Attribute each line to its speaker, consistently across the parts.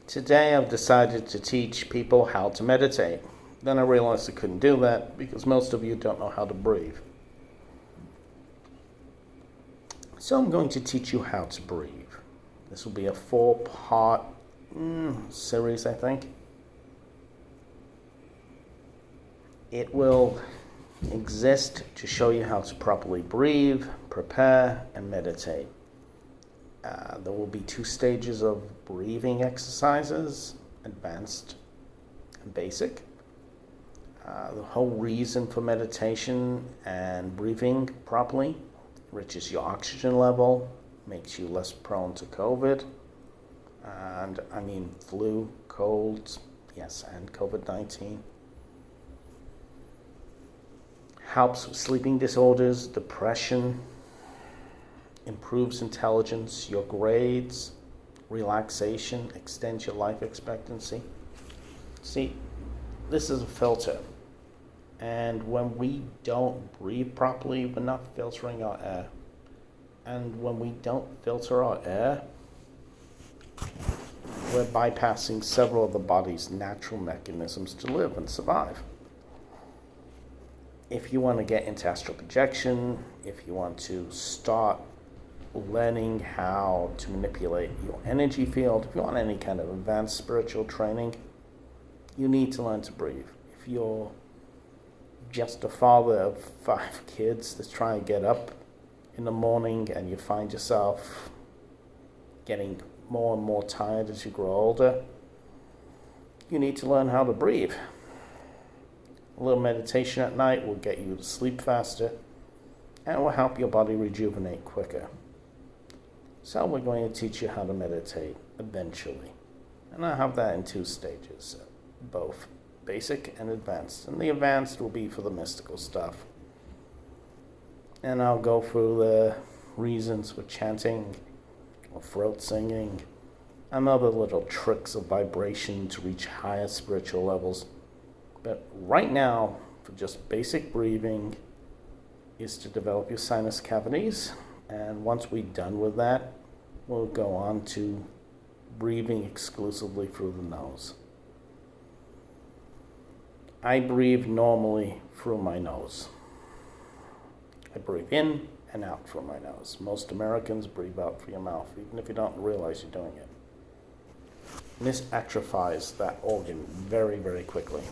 Speaker 1: Today I've decided to teach people how to meditate. Then I realized I couldn't do that because most of you don't know how to breathe. So I'm going to teach you how to breathe. This will be a 4-part series, I think. It will exist to show you how to properly breathe, prepare, and meditate. There will be 2 stages of breathing exercises, advanced and basic. The whole reason for meditation and breathing properly enriches your oxygen level, makes you less prone to COVID, and I mean flu, colds, yes, and COVID-19. Helps with sleeping disorders, depression, improves intelligence, your grades, relaxation, extends your life expectancy. See, this is a filter. And when we don't breathe properly, we're not filtering our air. And when we don't filter our air, we're bypassing several of the body's natural mechanisms to live and survive. If you want to get into astral projection, if you want to start learning how to manipulate your energy field, if you want any kind of advanced spiritual training, you need to learn to breathe. If you're just a father of 5 kids that's trying to get up in the morning and you find yourself getting more and more tired as you grow older, you need to learn how to breathe. A little meditation at night will get you to sleep faster and will help your body rejuvenate quicker. So we're going to teach you how to meditate eventually. And I have that in 2 stages, both basic and advanced. And the advanced will be for the mystical stuff. And I'll go through the reasons for chanting or throat singing and other little tricks of vibration to reach higher spiritual levels. But right now, for just basic breathing, is to develop your sinus cavities. And once we're done with that, we'll go on to breathing exclusively through the nose. I breathe normally through my nose. I breathe in and out through my nose. Most Americans breathe out through your mouth, even if you don't realize you're doing it. And this atrophies that organ very, very quickly.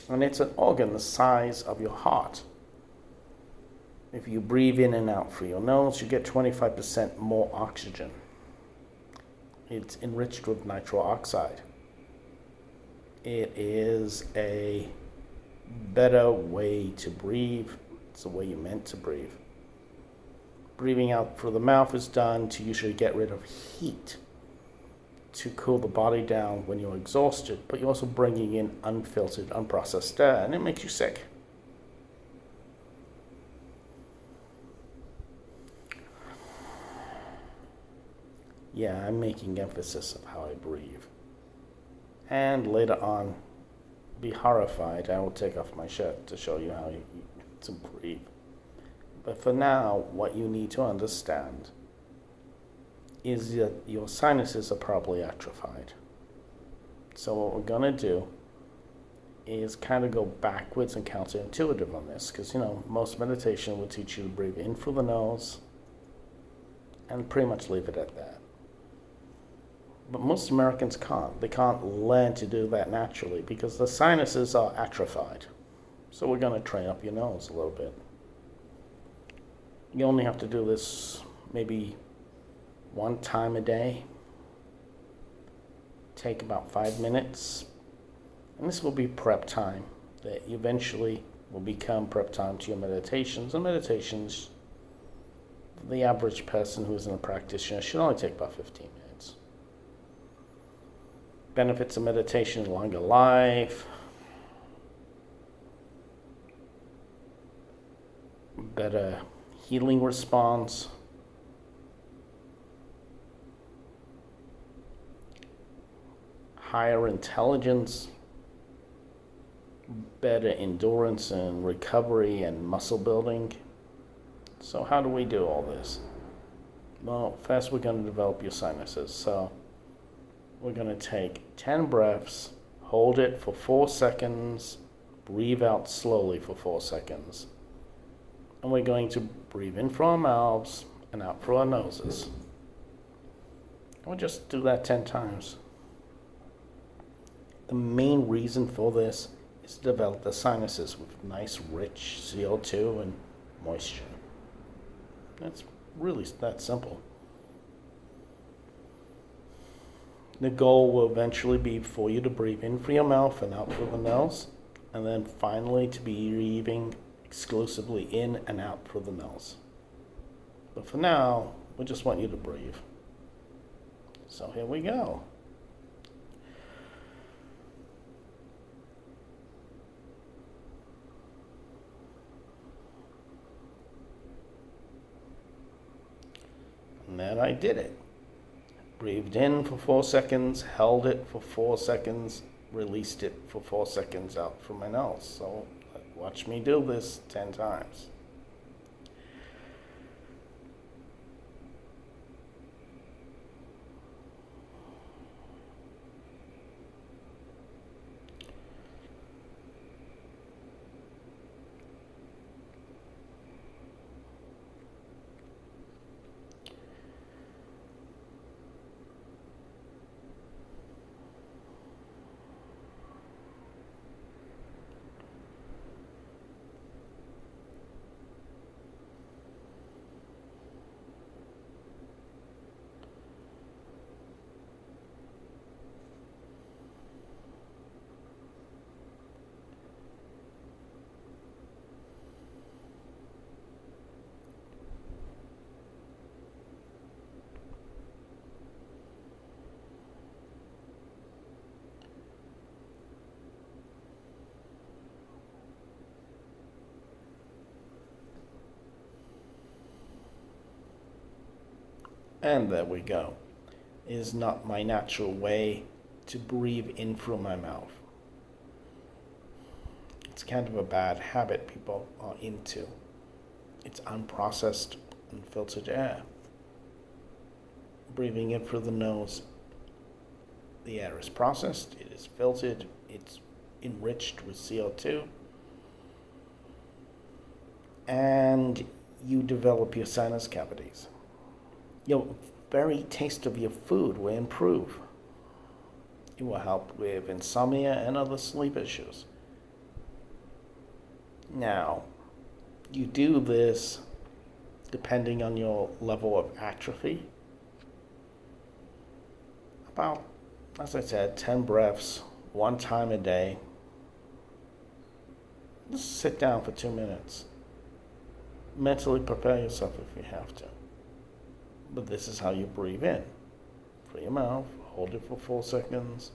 Speaker 1: And it's an organ the size of your heart. If you breathe in and out through your nose, you get 25% more oxygen. It's enriched with nitric oxide. It is a better way to breathe. It's the way you're meant to breathe. Breathing out through the mouth is done to usually get rid of heat, to cool the body down when you're exhausted, but you're also bringing in unfiltered, unprocessed air, and it makes you sick. Yeah, I'm making emphasis of how I breathe. And later on, be horrified, I will take off my shirt to show you how to breathe. But for now, what you need to understand is that your sinuses are probably atrophied. So what we're going to do is kind of go backwards and counterintuitive on this, because most meditation will teach you to breathe in through the nose and pretty much leave it at that. But most Americans can't. They can't learn to do that naturally because the sinuses are atrophied. So we're going to train up your nose a little bit. You only have to do this maybe 1 time a day. Take about 5 minutes. And this will be prep time that eventually will become prep time to your meditations. And meditations, the average person who isn't a practitioner should only take about 15 minutes. Benefits of meditation: longer life, better healing response, higher intelligence, better endurance and recovery and muscle building. So how do we do all this? Well, first we're going to develop your sinuses. So we're going to take 10 breaths, hold it for 4 seconds, breathe out slowly for 4 seconds. And we're going to breathe in through our mouths and out through our noses. And we'll just do that 10 times. The main reason for this is to develop the sinuses with nice, rich CO2 and moisture. That's really that simple. The goal will eventually be for you to breathe in through your mouth and out through the nose, and then finally to be breathing exclusively in and out through the nose. But for now, we just want you to breathe. So here we go. And then I did it. Breathed in for 4 seconds, held it for 4 seconds, released it for 4 seconds out through my nose. So watch me do this 10 times. And there we go. It is not my natural way to breathe in through my mouth. It's kind of a bad habit people are into. It's unprocessed, unfiltered air. Breathing in through the nose, the air is processed, it is filtered, it's enriched with CO2, and you develop your sinus cavities. Your very taste of your food will improve. It will help with insomnia and other sleep issues. Now, you do this depending on your level of atrophy. About, as I said, 10 breaths, 1 time a day. Just sit down for 2 minutes. Mentally prepare yourself if you have to. But this is how you breathe in. Through your mouth, hold it for 4 seconds.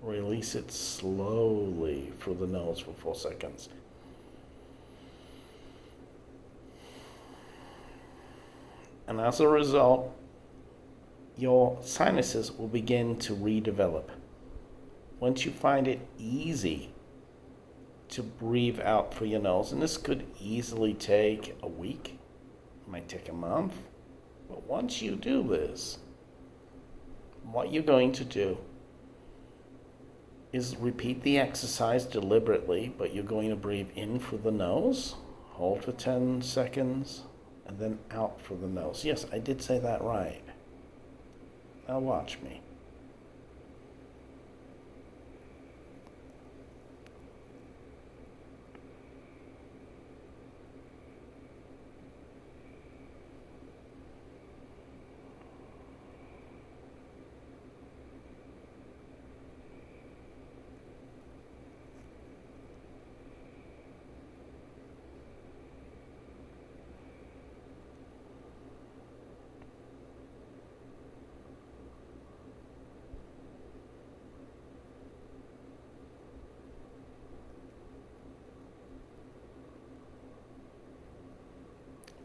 Speaker 1: Release it slowly through the nose for 4 seconds. And as a result, your sinuses will begin to redevelop. Once you find it easy to breathe out through your nose, and this could easily take a week, it might take a month, but once you do this, what you're going to do is repeat the exercise deliberately, but you're going to breathe in through the nose, hold for 10 seconds, and then out through the nose. Yes, I did say that right. Now watch me.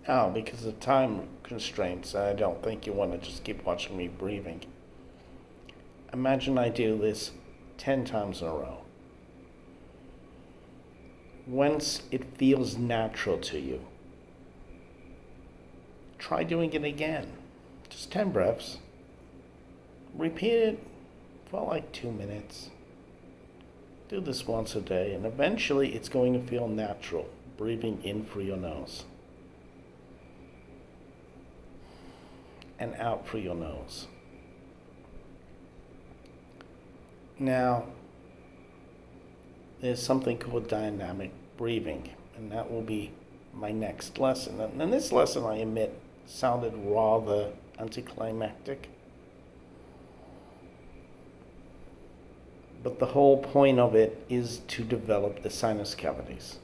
Speaker 1: Now, because of time constraints, I don't think you want to just keep watching me breathing. Imagine I do this 10 times in a row. Once it feels natural to you, try doing it again. Just 10 breaths. Repeat it for like 2 minutes. Do this once a day, and eventually it's going to feel natural, breathing in through your nose and out through your nose. Now, there's something called dynamic breathing, and that will be my next lesson. And this lesson, I admit, sounded rather anticlimactic. But the whole point of it is to develop the sinus cavities,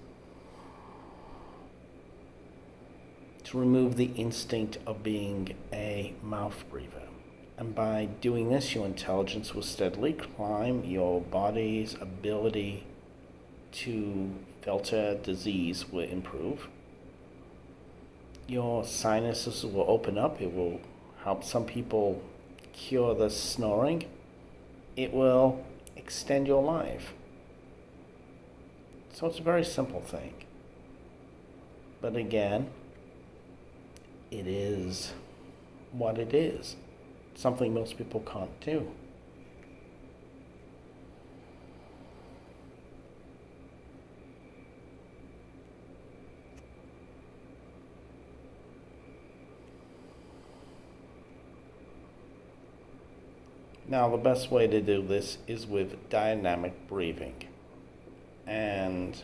Speaker 1: to remove the instinct of being a mouth breather. And by doing this, your intelligence will steadily climb, your body's ability to filter disease will improve, your sinuses will open up, it will help some people cure the snoring, it will extend your life. So it's a very simple thing. But again, it is what it is. Something most people can't do. Now, the best way to do this is with dynamic breathing. And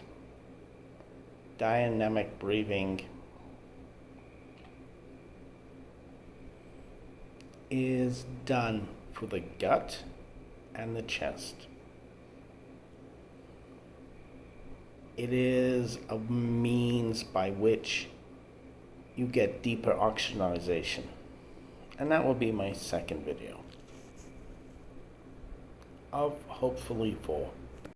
Speaker 1: dynamic breathing is done for the gut and the chest. It is a means by which you get deeper oxygenization. And that will be my second video of hopefully 4.